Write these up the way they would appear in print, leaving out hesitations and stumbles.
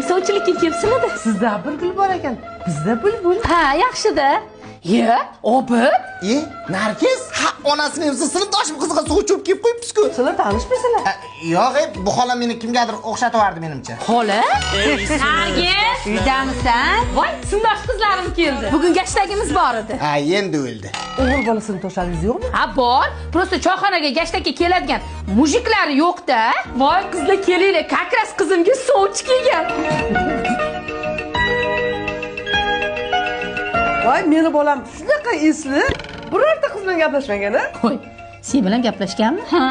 Sovchilikka kelibsizlar-da. Sizda bulbul bor ekan, bizda bulbul. Ha, yaxshi-da. Ye, obid. Nargiz? Ha, onasining o'zi sinfdoshim qiziga suv cho'p kelib qo'yibsiz-ku. Sizlar tanishmaysizlar? Yo'q, bu xola meni kimgadir o'xshatib yubordi menimcha. Xola? Nargiz, uydamisan? Voy, sindosh qizlarim keldi. Bugun gashtagimiz bor edi. Ha, endi o'ldi. O'g'il bolasini to'shagingiz yo'qmi? Ha, bor. Prosta choyxonaga gashtagga keladigan mujiklari yo'q-da. Voy, qizlar kelinglar, kakras qizimga sovchi kelgan. Voy, meni bolam shunaqa esli. Birorta qiz bilan gaplashmagan-a? Qo'y. Sen bilan gaplashganmi? Ha.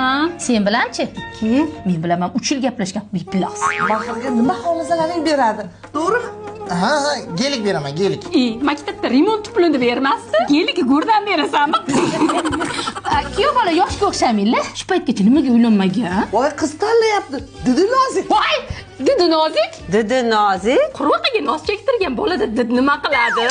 Sen bilan-chi? Keyin Men bilan ham 3 yil gaplashgan. Biplos. Baxilga nima xohlasalaring beradi. To'g'rimi? Ha, gelik beraman, gelik. Maktabda remont pulini bermasdi. Geligi go'rdan berasanmi? Kuyov bola yoshga o'xshaminglar. Shu paytgacha nimaga uylanmagan? Voy, qiz tanlayapti. Didi nozik. Voy, didi nozik. Didi nozik. Qurvoqaga nos chektirgan bolada did nima qiladi?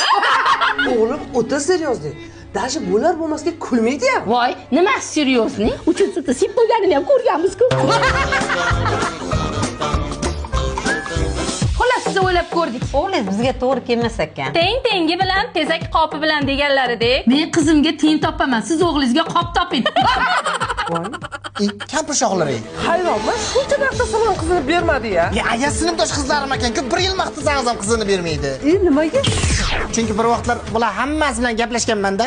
O'g'lim o'ta seriozli. Даже bo'lar bo'lmasga kulmaydi ham. Voy, nima seriozli? Uchinchisi sip qo'yganini ham ko'rganmiz-ku. Xolos, siz o'ylab ko'rdik. O'g'lingiz bizga to'g'ri kelmas ekan. Tengi bilan tezak qopi bilan deganlaridek. Men qizimga teng topaman, siz o'g'lingizga qop toping. Voy, Kampir shoxlari. hayronman, shuncha vaqtda salom qizini bermadi-ya. Aya sinfdosh qizlarim ekan-ku, 1 yil maqtasangiz ham qizini bermaydi. Nimaga? Chunki bir vaqtlar bular hammasi bilan gaplashganman-da.